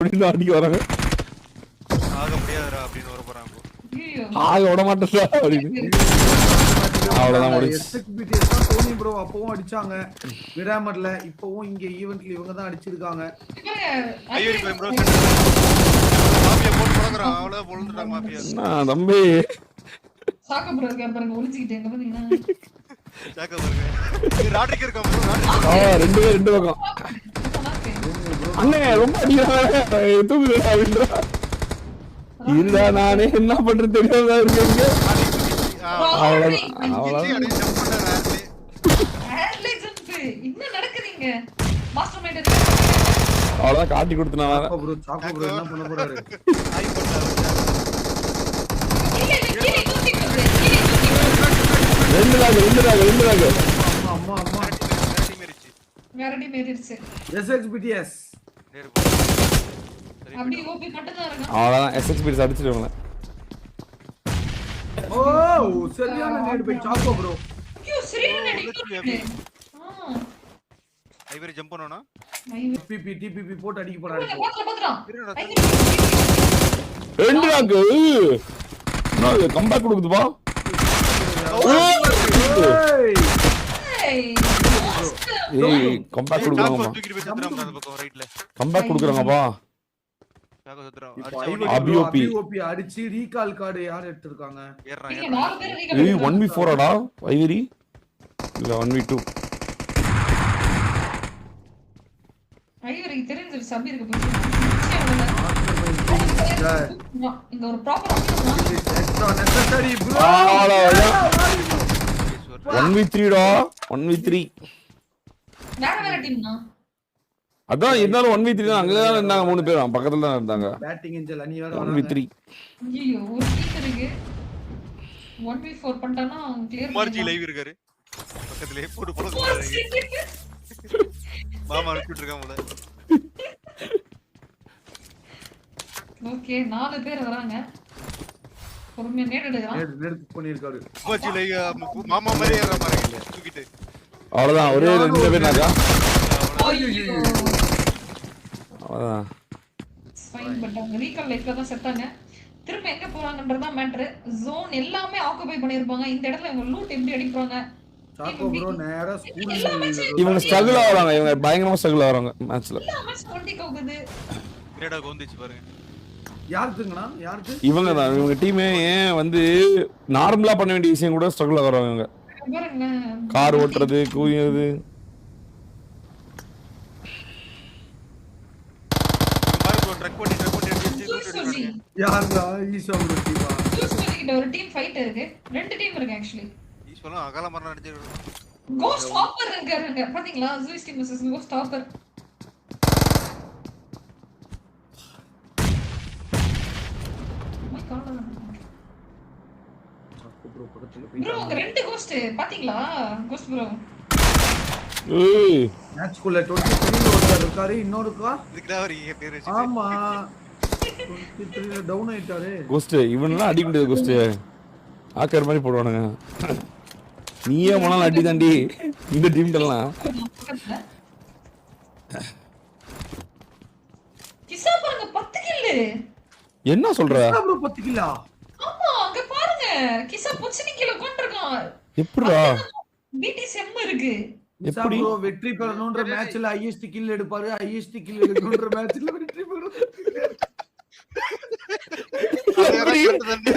அப்படின்னு அடிக்க வராங்க. ஆக முடியாதுடா அப்படின்னு வர போறாங்க. ஆக விட மாட்டேன்டா அப்படின்னு. அவ்வளவுதான் முடிச்சு. SXBTS தான் டோனி ப்ரோ அப்பவும் அடிச்சாங்க விராமர்ல. இப்பவும் இங்க ஈவென்ட்ல இவங்க தான் அடிச்சிருக்காங்க. ஐயோ இப்போ ப்ரோ மாஃபியா போட் போறறான். அவ்வளவு போல்றாங்க மாஃபியா. நான் தம்பி சாக்க ப்ரோ இருக்காரு பாருங்க ஒளிஞ்சிட்டே எங்க பாத்தீங்கன்னா. சாக்க பாருங்க. இது ராட்ரிக் இருக்கா ப்ரோ? ராட்ரிக். ரெண்டு பக்கம். அண்ணே ரொம்ப அடிக்கிறாங்க. தூக்குடா அப்படின்றா. இல்ல நானே என்ன பண்றது தெரியாம இருக்கீங்க. என்ன நடக்குதுங்க? மாஸ்டர் மைண்ட் அவ்வளவுதான் காட்டி கொடுத்தனா சாக்கோ ப்ரோ என்ன பண்ண போறாரு? ஐ போட்டாரு. ரெண்டு லாக். அம்மா வேறடி மேரிச்சு. SXBTS அப்படி ஓபி மட்டும் தான் இருக்கு. அவ்வளவுதான் SXBTS அடிச்சிடுவாங்க. ஓ சரியான நேட் பை சாக்கோ ப்ரோ. ஐயோ சரியான நேட். ஐவரி ஜம்ப் பண்ணனும்னா TPP போட்டு அடிக்க போறாரு. பாத்துறா. ரெண்டு லாக். நான் கம்பேக் கொடுக்குதுப்பா. ஏய் கம்பேக் கொடுக்குறாங்கப்பா. தூக்கிட்டு போய் செத்துறாங்க அந்த பக்கம் ரைட்ல. கம்பேக் கொடுக்குறாங்கப்பா. சாக்கோ செத்துறான். அபிஓபி அடிச்சு ரீகால் கார்டு யார் எடுத்துட்டாங்க? ஏறறான். இங்க நாலு பேர் நீங்க ஏய் 1v4 ஆடா ஐவரி இல்ல 1v2. ஐவரி தெரிஞ்சு சபி இருக்கு போய். இங்க ஒரு proper extra necessary bro. 1v3 டா 1v3. வேற டீம்னா அதான் இருந்தாலும் 1v3 தான். அங்க தான் இருந்தாங்க மூணு பேர் பக்கத்துல தான் இருந்தாங்க. பேட்டிங் ஏஞ்சல் அனி வேற 1v3. ஐயோ ஒரு டீம் இருக்கு. 1v4 பண்ணிட்டானா கிளியர் மார்ஜி லைவ் இருக்காரு. பக்கத்துலயே போட்டு போடுறாங்க. மாமா அனுப்பிட்டு இருக்கான் போல. ஓகே நாலு பேர் வராங்க. பொறுமையா நேட் எடுக்கறான். நேட் பண்ணிருக்காரு. மார்ஜி லைவ் மாமா மாதிரி ஏறற மாதிரி இல்ல தூக்கிட்டு. அவ்வளவுதான் ஒரே ரெண்டு பேர் நாக்கா. ஐயோ அவ்வளவுதான். ஃபைன் பட்டாங்க. ரீகால் லைஃப்ல தான் செத்தாங்க. திரும்ப எங்க போறாங்கன்றது தான் மேட்டர். ஜோன் எல்லாமே ஆக்குபை பண்ணிருப்பாங்க. இந்த இடத்துல இவங்க லூட் எப்படி அடிப்பாங்க? சாக்கோ ப்ரோ நேரா ஸ்கூல் இவங்க ஸ்ட்ரகிள் ஆவறாங்க. இவங்க பயங்கரமா ஸ்ட்ரகிள் ஆவறாங்க மேட்ச்ல. மேட்ச் 20 கோகுது. கிரேடா கோந்திச்சு பாருங்க. யாருக்குங்கனா யாருக்கு? இவங்க தான் இவங்க டீமே ஏன் வந்து நார்மலா பண்ண வேண்டிய விஷயம் கூட ஸ்ட்ரகிள் ஆவறாங்க இவங்க. பாருங்க கார் ஓட்டுறது கூயிறது பாருங்க ட்ரக் பண்ணி அடிச்சு யாருடா ஈசா ப்ரோ டீமா? கிட்ட ஒரு டீம் ஃபைட் இருக்கு. ரெண்டு டீம் இருக்கு एक्चुअली. ஈஸ்வரன் அகால மரணம் அடிச்சு கோஸ்ட் ஹாப்பர் இருக்காங்க. பாத்தீங்களா? Juice team vs ghost hopper. My God. Chacko bro பக்கத்துல ப்ரோ உங்க ரெண்டு கோஸ்ட் பாத்தீங்களா? Cost bro. ஏய் மேட்ச் குள்ள 23 ஒருத்தர் இருக்காரு. இன்னொருக்கா இதுக்கு தான் வரி பேர் வச்சு. ஆமா 23 டவுன் ஆயிட்டாரு. கோஸ்ட் இவனலாம் அடிக்க முடியாது கோஸ்ட். ஆக்கர் மாதிரி போடுவானுங்க. நீயே மணால அடி தாண்டி இந்த டீம்ட்டலாம். கிசா பாருங்க 10 கில். என்ன சொல்ற? ப்ரோ 10 கில்லா? ஆமா அங்க பாருங்க. கிசா பொச்சினி கிலோ கொண்டிருக்கான். எப்படிடா? பிடி செம் இருக்கு. எப்படி ப்ரோ வெற்றி பெறணும்ன்ற மேட்ச்ல ஹையஸ்ட் கில் எடுப்பாரு. ஹையஸ்ட் கில் எடுக்கணும்ன்ற மேட்ச்ல வெற்றி பெறணும்.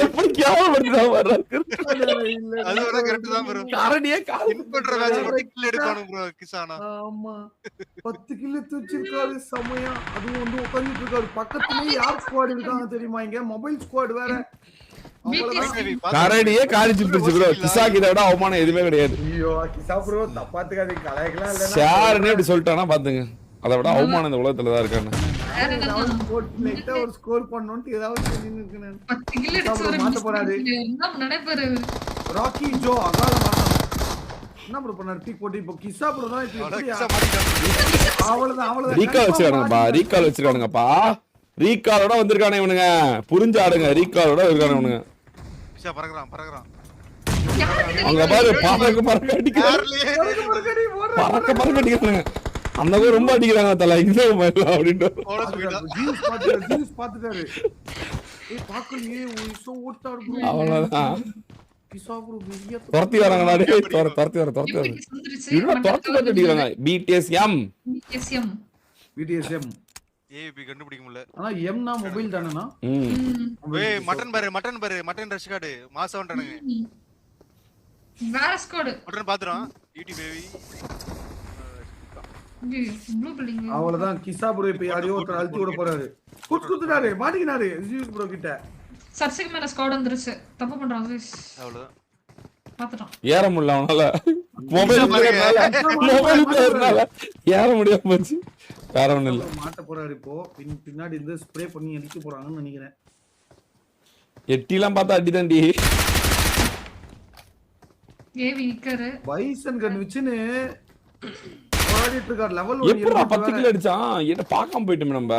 எப்படி கேவலப்படுத்தா வர்றாங்க. அது வர கரெக்ட் தான் ப்ரோ. காரணியே கால் பண்ற மேட்ச் மட்டும் கில் எடுக்கணும் ப்ரோ கிசானா. ஆமா 10 கில் தூச்சிருக்காரு சமயா. அதுவும் வந்து உட்கார்ந்துட்டு இருக்காரு. பக்கத்துலயே யார் ஸ்குவாட் இருக்காங்க தெரியுமா? இங்க மொபைல் ஸ்குவாட் வேற. காரணியே காலிச்சு பிடிச்சு ப்ரோ. கிசாக்கு இதை விட அவமானம் எதுவுமே கிடையாது. ஐயோ கிசா ப்ரோ தப்பாத்துக்காதீங்க. கலாய்க்கலாம் இல்ல. ஷார்னே இப்படி சொல்லிட்டானா பாத்துங்க. அதை விட அவமானம் இந்த உலகத்துல தான் இருக்கானு. ஒரு ஸ்கோர் பண்ணனும்னு ஏதாவது சொல்லிருக்கேன். 10 கில் அடிச்சு ஒரு மாத்த போறாரு. என்ன நடப்பாரு? ராக்கி ஜோ அகால மரணம். என்ன ப்ரோ பண்ணாரு? பீக் போட்டு இப்போ கிசா ப்ரோ தான் இப்போ அவ்வளவுதான். ரீகால் வச்சிருக்கானுங்கப்பா. ரீகால் வச்சிருக்கானுங்கப்பா. ரீகாலோட வந்திருக்கானே இவனுங்க. புரிஞ்சு ஆடுங்க. ரீகாலோட இருக்கானே இவனுங்க. கிசா பறக்குறான். அங்க பாரு பறக்க அடிக்கிறாங்க. பறக்க அடிக்கிறாங்க. அந்த கூட ரொம்ப அடிக்கிறாங்க தல இந்த அப்படின்ட்டு போனஸ் போயிட்டா ஜீஸ் பாத்துட்டாரு ஏய் பாக்கலையே ஓ ஓட்டார் ப்ரோ அவ்வளவுதான் கிசா ப்ரோ பெரிய துரத்தி வராங்களா டேய் துரத்தி வர இவ்வளவு துரத்தி அடிக்கிறாங்க BTSM BDSM ஏபி கண்டுபிடிக்க முடியல ஆனா எம்னா மொபைல் தானேனா ஏய் மட்டன் ரஷ் கார்டு மாசம் வந்துட்டானுங்க வேற ஸ்குவாட் மட்டன் பாத்துறோம் யூடி பேபி ப்ளூ பில்டிங் அவ்வளவுதான் கிசா ப்ரோ இப்ப யாரையோ ஒருத்தர் அழுத்தி விட போறாரு குத்துறாரு மாட்டிக்கினாரு ஜீஸ் ப்ரோ கிட்ட சர்ச்சுக்கு மேல ஸ்குவாட் வந்துருச்சு தப்பு பண்றான் ஜீஸ் அவ்வளவுதான் பாத்துட்டான் ஏற முடியல அவனால மொபைல் பிளேயர்னால ஏற முடியாம போச்சு வேற ஒண்ணும் இல்ல மாட்ட போறாரு இப்போ பின்னாடி இருந்து ஸ்ப்ரே பண்ணி அடிக்க போறாங்கன்னு நினைக்கிறேன் எட்டிலாம் பார்த்தா அடிதாண்டி ஏவி நிக்கரு பைசன் கன் வச்சுன்னு ஓடிட்டு இருக்கார் லெவல் 1 எப்படா 10 கிலோ அடிச்சான் என்ன பார்க்காம போயிட்டோம் நம்ம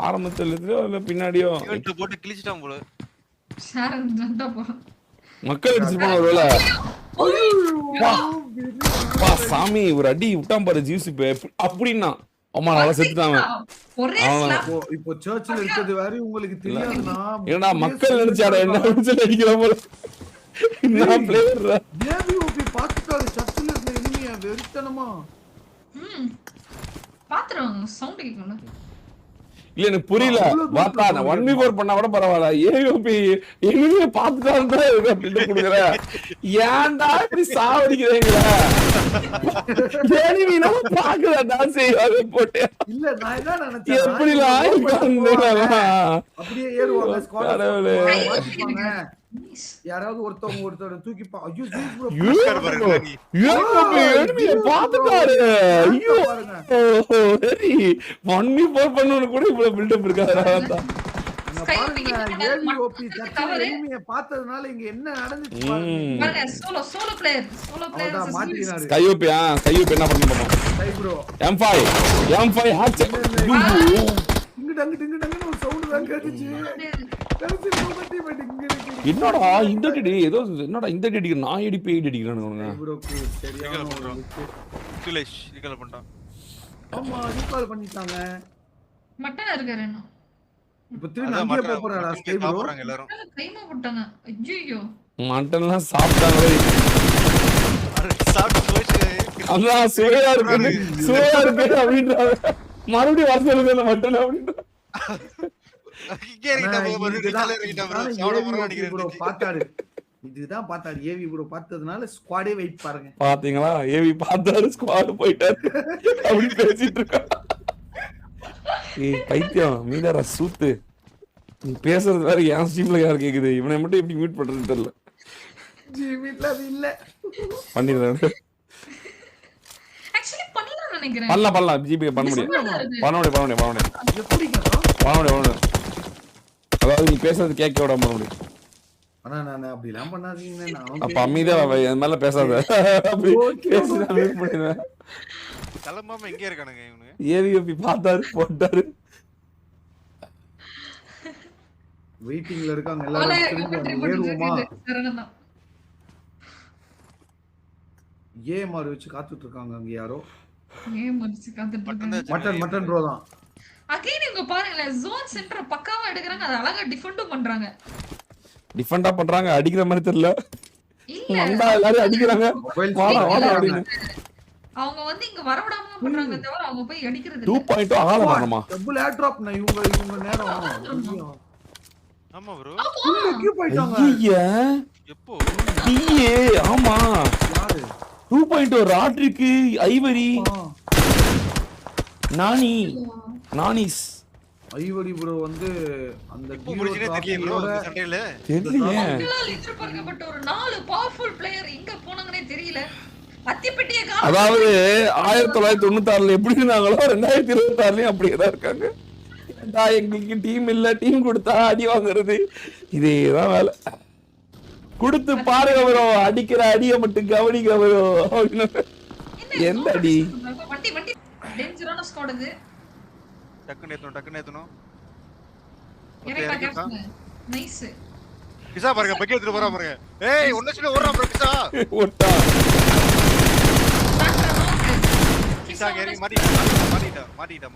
ஆரம்பத்துல இல்ல பின்னாடியோ இவன்ட்ட போட்டு கிழிச்சிட்டான் போல ஷேர் ஜண்டா போறான் மக்கள் அடிச்சிருப்பாங்க ஒருவேளை வா சாமி ஒரு அடி விட்டான் பாரு ஜூஸ் அப்படின்னா அம்மா நல்லா செத்துட்டாங்க ஒரே ஸ்லாப் இப்போ சர்ச்சில் இருக்கிறது வேற உங்களுக்கு தெரியாதுனா ஏன்னா மக்கள் நினைச்சாடா என்ன நினைச்சு அடிக்கிற போல என்ன பிளேயர் ஏவி ஓபி பாத்துட்டாரு சர்ச்சில் இருந்த எனிமியா வெறித்தனமா பாத்துறோம் சவுண்ட் கேக்கும்ல இல்ல எனக்கு புரியல பாத்தா நான் 1v4 பண்ணா கூட பரவாயில்ல ஏயோபி எனிமே பாத்துட்டான்டா அப்படின்னு குடுக்குற ஏன்டா இப்படி சாவடிக்கிறீங்களா எனிமே நம்ம பாக்கறதா செய்வாங்க போட்டு இல்ல நான் என்ன நினைச்சேன் எப்படிலாம் அப்படியே ஏறுவாங்க ஸ்குவாட் யாராவது ஒருத்தர் தூக்கி ஐயோ ஜீஸ் ப்ரோ ஏயோபி எனிமே பாத்துட்டாரு ஐயோ சரி 1v4 பண்ணனும் கூட இவ்வளவு பில்ட் அப் இருக்காதா ஏவிஓபி சர்ச்சில் எனிமியை பார்த்ததுனால இங்க என்ன நடந்துச்சு பாருங்க சோலோ பிளேயர் மாட்டினாரு கையோபி என்ன பண்ண போறோம் டை ப்ரோ M5 ஹாட் இங்க ஒரு சவுண்ட் தான் கேட்டுச்சு என்னடா இந்த டிடி ஏதோ என்னடா இந்த டிடி நான் எடிப்பே அடிக்கிறானுங்க ப்ரோக்கு சரியான சுலேஷ் ரிகால் பண்ணிட்டான் ஆமா ரீகால் பண்ணிட்டாங்க மட்டன் இருக்காரு என்ன இப்போ திரும்பி அங்கே போறாரா ஸ்கை ப்ரோ போறாங்க எல்லாரும் கைமா போட்டாங்க ஐயோ மட்டன்லாம் சாப்பிட்டாங்க சாப்பிட்டு போயிச்சு அதான் சுவையா இருக்கு அப்படின்றாங்க மறுபடியும் வர சொல்லுங்க அந்த மட்டன் அப்படின்ற இங்கே இறங்கிட்டா ப்ரோ பார்த்தாரு இதுதான் பார்த்தாரு ஏவி ப்ரோ பார்த்ததுனால ஸ்குவாடே வெயிட் பாருங்க பாத்தீங்களா ஏவி பார்த்தாரு ஸ்குவாட் போயிட்டாரு அப்படி பேசிட்டு இருக்கா ஏய் பைத்தியம் மீனரா சூத்து நீ பேசுறது வேற என் ஸ்ட்ரீம்ல யார் கேக்குது இவனை மட்டும் எப்படி மியூட் பண்றதுன்னு தெரியல ஜிமிட்ல அது இல்ல பண்ணிடுறேன் ஆக்சுவலி பண்ணலாம் நினைக்கிறேன் பண்ணலாம் ஜிபி பண்ண முடியும் எப்படிங்க அதாவது நீ பேசுறது கேட்க விடாம பண்ண முடியும் ஆனா நான் அப்படிலாம் பண்ணாதீங்க நான் அப்ப அமைதியா என் மேல பேசாத கிளம்பாம எங்க இருக்கானுங்க இவனுங்க ஏவிஓபி பார்த்தாரு போட்டாரு வெயிட்டிங்ல இருக்காங்க எல்லாரும் ஏறுவோமா ஏமாறு வச்சு காத்துட்டு இருக்காங்க அங்க யாரோ ஏமாறு காத்துட்டு இருக்காங்க மட்டன் ப்ரோ தான் அகைன் இங்க பாருங்க ஜோன் சென்டர் பக்காவா எடுக்கறாங்க அது அழகா டிஃபெண்டும் பண்றாங்க டிஃபெண்டா பண்றாங்க அடிக்கிற மாதிரி தெரியல மண்டா எல்லாரும் அடிக்கிறாங்க வாடா அப்படினு அவங்க வந்து இங்க வரவிடாம பண்றாங்க தவிர அவங்க போய் அடிக்கிறது 2.2 ஆள வரணுமா டபுள் ஏர் டிராப் நான் இவங்க நேரம் ஆமா ப்ரோ உள்ளே போய்ட்டாங்க ஐயா எப்போ டிஏ ஆமா யாரு 2.2 ராட்ரிக்கு ஐவரி நானிஸ் ஐவரி ப்ரோ வந்து அந்த முடிஞ்சே தெரியல ப்ரோ சண்டையில தெரியல எதிர்பார்க்கப்பட்ட ஒரு 4 பவர்ஃபுல் பிளேயர் எங்க போனாங்கனே தெரியல அத்திப்பட்டியே அதாவது 1996ல எப்படி இருந்தாங்களோ 2026லயும் அப்படியே தான் இருக்காங்க எங்களுக்கு டீம் இல்ல டீம் கொடுத்தா அடி வாங்குறது இதேதான் வேலை கொடுத்து பாருங்க ப்ரோ அடிக்கிற அடியை மட்டும் கவனிக்க ப்ரோ எந்த அடி வண்டி டேஞ்சரான ஸ்குவாட் இது டக்கு நேத்தணும் ஏறேடா கேப்டன் நைஸ் கிசா பாருங்க பக்கி எடுத்து போறா பாருங்க ஏய் ஒண்ணு சொல்ல ஓடுறா ப்ரோ கிசா ஓட்டா ஈசாங்க இறங்கி மாட்டிட்டா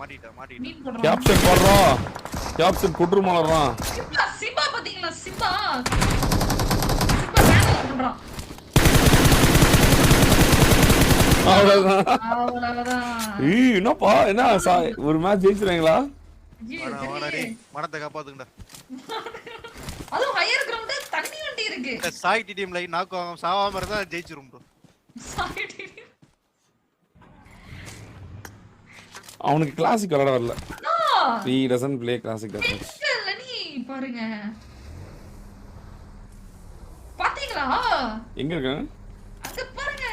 மீன் போடுறான். கேப்சன் போடுறோம். கேப்சன் குட்ரு மலர்றான். சிம்பா பாத்தீங்களா? சிம்பா வேலை பண்றான். அவ்வளவுதான். என்னப்பா என்ன ஒரு மேட்ச் ஜெயிச்சிருவீங்களா? மனத்தை காப்பாத்துங்கடா. அதுவும் ஹையர் கிரவுண்ட் தண்ணி வண்டி இருக்கு. சாய் டீம்ல நாக்கு சாவாம இருந்தா ஜெயிச்சிரும் ப்ரோ. அவனுக்கு கிளாசிக் விளையாட வரல. he doesn't play classic that much. நீ பாருங்க. பாத்தீங்களா? எங்க இருக்காங்க? அங்க பாருங்க.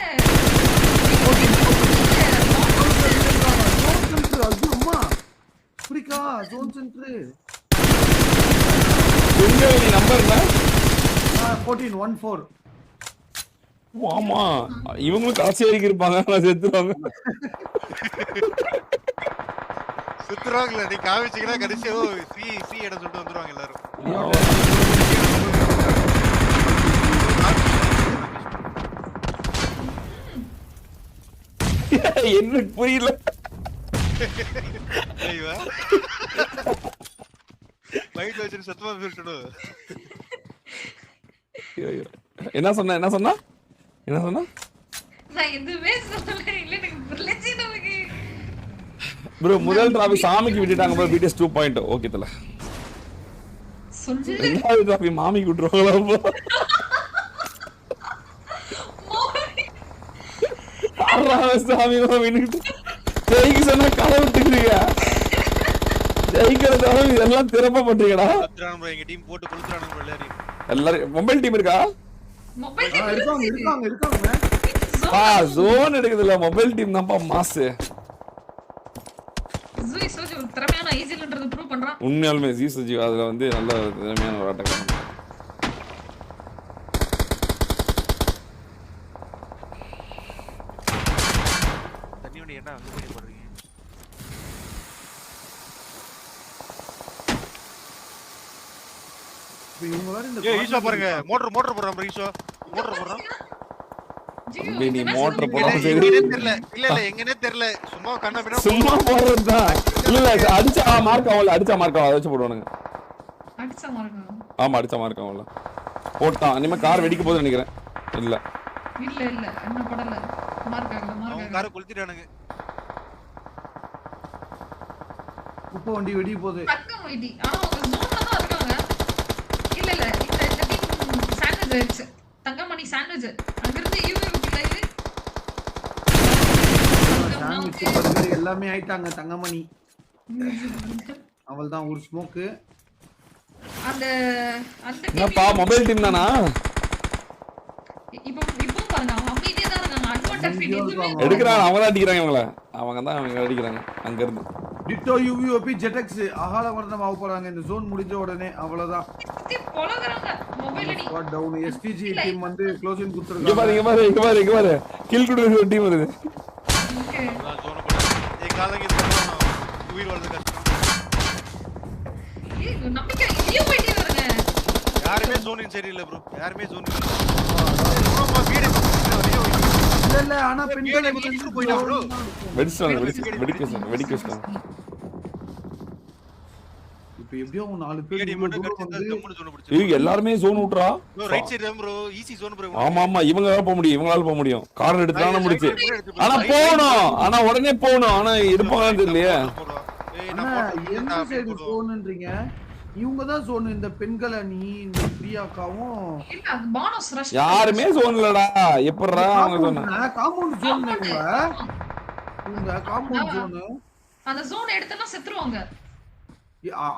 அம்மா புரிக்கா ஜோன் சென்டர் எங்க நீ நம்பர் என்ன? 1414. ஆமா இவங்களும் கடைசி வரைக்கும் இருப்பாங்க. நான் செத்துருவாங்க. சுத்துறாங்கல நீ காமிச்சீங்கன்னா கடைசியா சி இடம் சொல்லிட்டு வந்துருவாங்க எல்லாரும். என்ன புரியல. ஐயோ மைண்ட் வச்சு சத்தமா பேசிட்டு. என்ன சொன்னா நான் எதுவுமே சொல்லல. இல்ல எனக்கு புரியலச்சி நமக்கு. ப்ரோ முதல் டிராஃபி சாமிக்கு விட்டுட்டாங்க ப்ரோ. BTS 2.0 ஓகே தல. சொல்லு. ரெண்டாவது டிராஃபி மாமிக்கு விட்டுருவாங்களா ப்ரோ? சாமி மாமின்னு ஜெயிக்க சொன்னா கதை விட்டுக்கிறீங்க. ஜெயிக்கிறதால இதெல்லாம் திறப்ப பண்றீங்கடா. எங்க டீம் போட்டு குளுத்துறானுங்க எல்லாரையும். எல்லாரும் மொபைல் டீம் இருக்கா? மொபைல் இருக்காங்க. ஜோன் எடுக்குதுல மொபைல் டீம் தான்ப்பா மாஸ். ஜூய் சோஜி ஒரு திறமையான ஈஸிலன்றது ப்ரூவ் பண்றான். உண்மையாலுமே ஜி சஜி அதுல வந்து நல்ல திறமையான ஒரு ஆட்டக்காரன். தண்ணியோட என்ன அங்க போய் போடுறீங்க? இவங்க வேற இந்த ஏய் ஈஷா பாருங்க மோட்டர் போடுறான் ப்ரோ. ஈஷா மோட்டர் போடுறான். தம்பி நீ மோட்டர் போடாம எங்கனே தெரியல. இல்ல எங்கனே தெரியல. சும்மா கண்ணா பின்னா சும்மா போறதுதான். இல்ல அடிச்சா மார்க் ஆவல. அடிச்சா மார்க் ஆவல. அத வச்சு போடுவானுங்க. அடிச்சா மார்க். ஆமா அடிச்சா மார்க் ஆவல. போட்டான். இனிமே கார் வெடிக்க போகுது நினைக்கிறேன். இல்ல என்ன படல. மார்க் ஆகல. அவங்க காரை கொளுத்திட்டானுங்க. குப்பை வண்டி வெடி போகுது. பக்கம் வைடி. ஆனா அவங்க ஜோன்ல தான் இருக்காங்க. இல்ல இந்த டீம் சாண்ட்விச் ஆயிடுச்சு. தங்கமணி சாண்ட்விச். அங்க இருந்து யூஏ எல்லாமே ஆயிட்டாங்க. தங்கமணி அவள்தான் ஒரு ஸ்மோக்கு. அந்த என்னப்பா மொபைல் டீம் தானா? இப்போ பாருங்க அவங்க அமைதியா தான் இருக்காங்க. அட்வான்டேஜ் எதுவுமே எடுக்கறாங்க. அவங்க தான் அடிக்கறாங்க இவங்கள. அவங்க அடிக்கறாங்க அங்க இருந்து. டிட்டோ யுவிஓபி ஜெட்டெக்ஸ் அகால வர்ணம் ஆக போறாங்க இந்த ஜோன் முடிஞ்ச உடனே. அவ்வளவுதான். போலங்கறாங்க மொபைல் அடி. Squad down. எஸ்டிஜி டீம் வந்து க்ளோசிங் கொடுத்துருக்காங்க. இங்க பாரு கில் குடுற ஒரு டீம் வருது. ஓகே நான் ஜோன் போட. ஏய் காலங்க உயிர் வாழ்றது கஷ்டம். ஏய் நம்பிக்கை லியோ போயிட்டே வருங்க. யாருமே ஜோனின் சரியில்லை ப்ரோ. யாருமே ஜோன் இல்ல. ப்ரோமா வீடு இல்ல ஆனா பெண்கள் எடுத்து போய்டா ப்ரோ. வெடிக்கஸ்டான். இப்போ எப்படியோ 4 பேர் வீடியோ மட்டும் கடிச்சா ஜம்முன்னு ஜோன் பிடிச்சு. ஏய் எல்லாரும் ஜோன் ஊட்றா. ப்ரோ ரைட் சைடு தான் ப்ரோ. Easy zone bro. ஆமா இவங்களால போக முடியும். போக முடியும். கார் எடுத்தானே முடிச்சு. ஆனா போணும். ஆனா உடனே போணும். ஆனா இருப்பாங்கன்னு தெரியலையே. ஏய் ஆனா நான் எந்த சைடு ஜோன்ன்றீங்க? இவங்க தான் ஜோன். இந்த பெண்கள் அணி இந்த பிரியாக்காவும் இல்ல அது போனஸ் ரஷ். யாருமே ஜோன் இல்லடா. எப்பறடா அவங்க சொன்னா? காம்பவுண்ட் ஜோன் இவங்க காம்பவுண்ட் ஜோன். அந்த ஜோன் எடுத்தனா செத்துருவாங்க.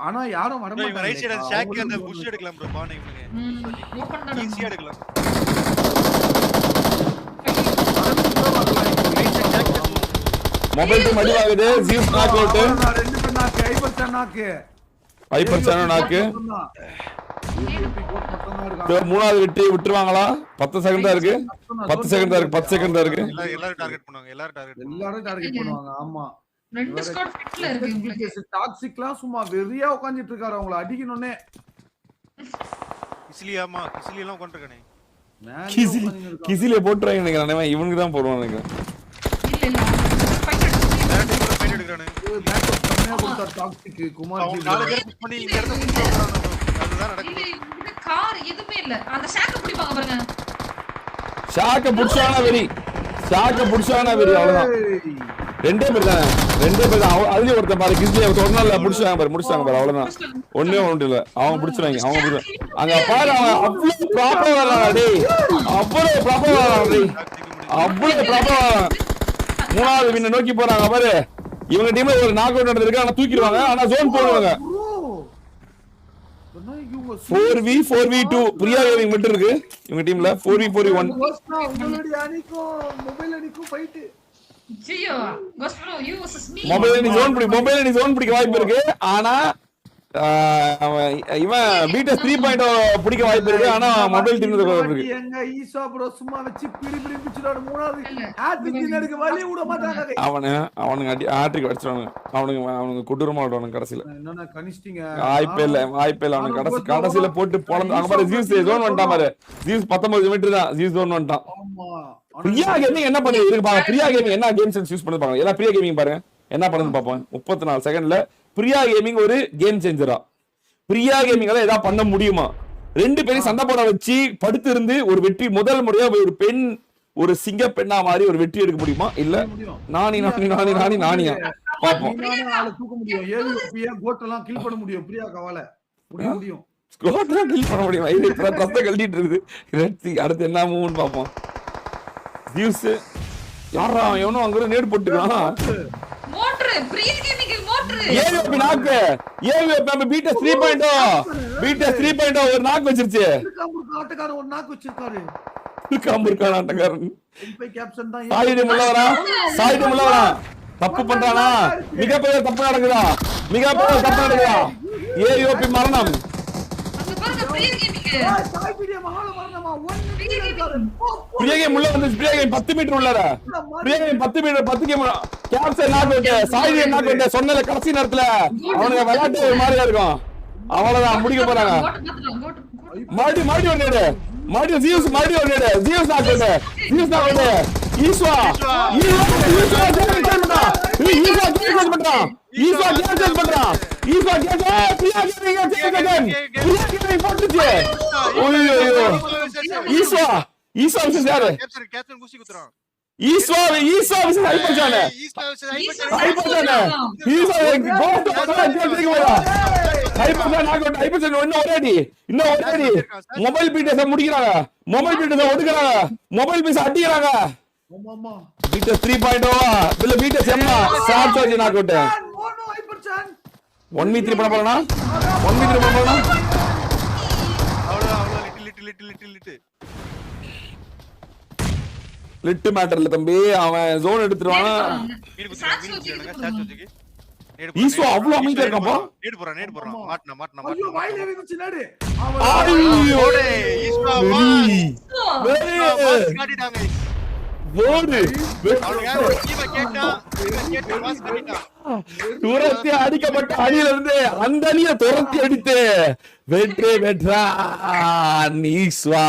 ஆனா யாரும் வர இவங்க மாட்டாங்க. ரைட் சைடு ஷாக் அந்த புஷ் எடுக்கலாம் ப்ரோ. பானை இவங்க ஓபன் பண்ணா ஈஸியா எடுக்கலாம். மொபைல் டீம் அடி வாங்குது. ஜீஸ் நாக் அவுட். ரெண்டு பேர் நாக்கு ஹைப்பர் சேனல் நாக்கு. மூணாவது விட்டுருவாங்களா? 10 செகண்ட் தான் இருக்கு. 10 செகண்ட் தான் இருக்கு. எல்லாரும் டார்கெட் பண்ணுவாங்க. எல்லாரும் டார்கெட் பண்ணுவாங்க. ஆமா ரெண்டு ஸ்குவாட் ஃபிட்ல இருக்கு உங்களுக்கு. டாக்ஸிக்லாம் சும்மா வெறியா உட்கார்ந்துட்டு இருக்காரு. அவங்கள அடிக்கணும்னே. கிசிலியெல்லாம் கொண்டிருக்கானே. கிசிலியே போட்டுறாங்க நினைக்கிறேன். இவனுக்கு தான் போடுவான் நினைக்கிறேன். இல்ல ஃபைட் பின்னாடி எடுக்கிறானு. பேக்கப் கம்மியா கொடுத்தா டாக்ஸிக் குமார் அவங்க ஜி. 4 பேர் புஷ் பண்ணி இந்த இடத்துல புஷ் பண்றாங்க. அதுதான் இல்ல, நடக்குது. இந்த கார் எதுவுமே இல்ல. அந்த ஷாக்க பிடிப்பாங்க பாருங்க. ஷாக்க புடிச்சானா வெறி, ஷாக்க புடிச்சானா வெறி, அவ்வளவுதான். ஏய், ரெண்டே பேர் தானே, ரெண்டே பேர் தான். அதுலயும் ஒருத்தன் பாரு கிஸ்லியை தொடர்னால முடிச்சாங்க பாரு, முடிச்சாங்க பாரு, அவ்வளவுதான். ஒண்ணே ஒன்று இல்ல, அவங்க பிடிச்சிருவாங்க, அவங்க பிடிச்சி அங்க பாரு. அவன் அவ்வளவு ப்ராப்பரா வரானா டேய், அவ்வளவு ப்ராப்பரா வரானா டேய், அவ்வளவு ப்ராப்பரா. மூணாவது வின்ன நோக்கி போறாங்க பாரு. இவங்க டீம்ல ஒரு நாக் அவுட் நடந்திருக்கு, ஆனா தூக்கிடுவாங்க, ஆனா ஜோன் போடுவாங்க. bro. சொன்னா இவங்க 4v4v2 பிரியா கேமிங் மட்டும் இருக்கு இவங்க டீம்ல. 4v4v1 கோஸ்டா உங்களுடைய அணிக்கும் மொபைல் அணிக்கும் fight. Jio ghost bro you vs me. மொபைல்ல நீ ஜோன் பிடிக்க வாய்ப்பு இருக்கு, ஆனா இவன் பீட்டஸ் 3.0 பிடிக்க வாய்ப்பு இருக்கு, ஆனா மொபைல் டீம் இருக்கு. எங்க ஈசா ப்ரோ சும்மா வச்சு பிடி பிடிச்சிரோட மூணாவது ஆட்ரிக் எடுக்க வழி விட மாட்டாங்க. அவனுங்க ஆட்ரிக் அடிச்சிடுவாங்க. அவனுங்க கொடூரமா ஆடுவானுங்க கடைசில. என்னன்னா கனிஷ்டிங்க வாய்ப்பே இல்ல அவனுக்கு கடைசில போட்டு பொளந்து. அங்க பாரு ஜீஸ் ஜோன் வந்துட்டான் பாரு. ஜீஸ் 19 மீட்டர் தான், ஜீஸ் ஜோன் வந்துட்டான். ஆமா பிரியா கேமிங் என்ன பண்ணுது இருக்கு பாருங்க. பிரியா கேமிங் என்ன கேம் சென்ஸ் யூஸ் பண்ணி பாருங்க. எல்லாம் பிரியா கேமிங் பாருங்க என்ன பண்ணுது பாப்போம். 34 செகண்ட்ல பிரியா கேமிங் ஒரு கேம் சேஞ்சரா. பிரியா கேமிங்கால ஏதாவது பண்ண முடியுமா? ரெண்டு பேரும் சண்டை போட வச்சு படுத்து இருந்து ஒரு வெற்றி, முதல் முறையா ஒரு பெண் ஒரு சிங்க பெண்ணா மாதிரி ஒரு வெற்றி எடுக்க முடியுமா? இல்ல நானியா பாப்போம். ஆளு தூக்க முடியும், ஏலிபியா கோட்டெல்லாம் கில் பண்ண முடியும், பிரியா கவால முடியும். ஸ்கோர்லாம் கில் பண்ண முடியுமா? இது இப்ப ட்ரஸ்ட கழட்டிட்டு இருக்குது. அடுத்து என்ன மூவ்னு பாப்போம். ஜியூஸ் யாரா எவனோ அங்க நேடு போட்டுக்கலாம். Motor Priya gaming motor. AVP நாக்கு, ஏவிபி நம்ம பீட்டஸ் 3.0 ஒரு நாக்கு வச்சிருச்சு. ஆட்டக்காரன் ஒரு நாக்கு வச்சிருக்காரு. காம்பூர்கான ஆட்டக்காரன் எம்பை கேப்டன் தான். சாயிடு முள்ளவரா தப்பு பண்றானா? மிகப்பெரிய தப்பு நடக்குதா? ஏவிபி மரணம். அங்க பாருங்க பிரியா கேமிங். சாய்பிடிய மகால மரணமா 1 இருக்காரு. பிரியா கேம் உள்ள வந்து பிரியா கேம் 10 மீட்டர் உள்ளற. Priya game 10 metre 10 game capture knock out. சாயிடு நாக் அவுட். சொன்னல கடைசி நேரத்துல அவனுங்க விளையாட்டு ஒரு மாதிரியா இருக்கும். அவ்வளவுதான் முடிக்க போறாங்க. மாடி ஒரு நேடு. Juice knock out. ஈஸ்வா கேம் பண்றான். பிரியா கேம் போட்டுச்சு. ஓய்யோ ஈஸ்வா விசஸ் யாரு? கேப்டன் குச்சி குத்துறான். ஈஸ்வா விசஸ் ஹைப்பர்ஜான். ஹைப்பர்ஜான் இன்னும் ஒரே அடி. மொபைல் பீட்டஸ் முடிக்கிறாங்க. மொபைல் பீஸ் அடிக்கிறாங்க. ஆமா பீட்டஸ் 3.0 இல்ல பீட்டஸ் எம்மா short charge knock out. Mono ஹைப்பர்சான் 1v3 பண்ண போறானா? 1v3 பண்ண போறானா? அவ்வளவுதான் லிட்டில் லிட்டு மேட்டர் இல்ல தம்பி. அவன் ஜோன் எடுத்துருவான். ஈஸ்வா அவ்வளவு அமைதியா இருக்கான்ப்பா. நேடு போறான். மாட்டனா. ஐயோ வாயில இருந்துச்சு நாடு. ஐயோ ஈஸ்வா காட்டிட்டாங்க. துரத்தி அடிக்கப்பட்ட அணியில இருந்து அந்த அணியை துரத்தி அடித்து வெற்றி பெற்றான் ஈஸ்வா.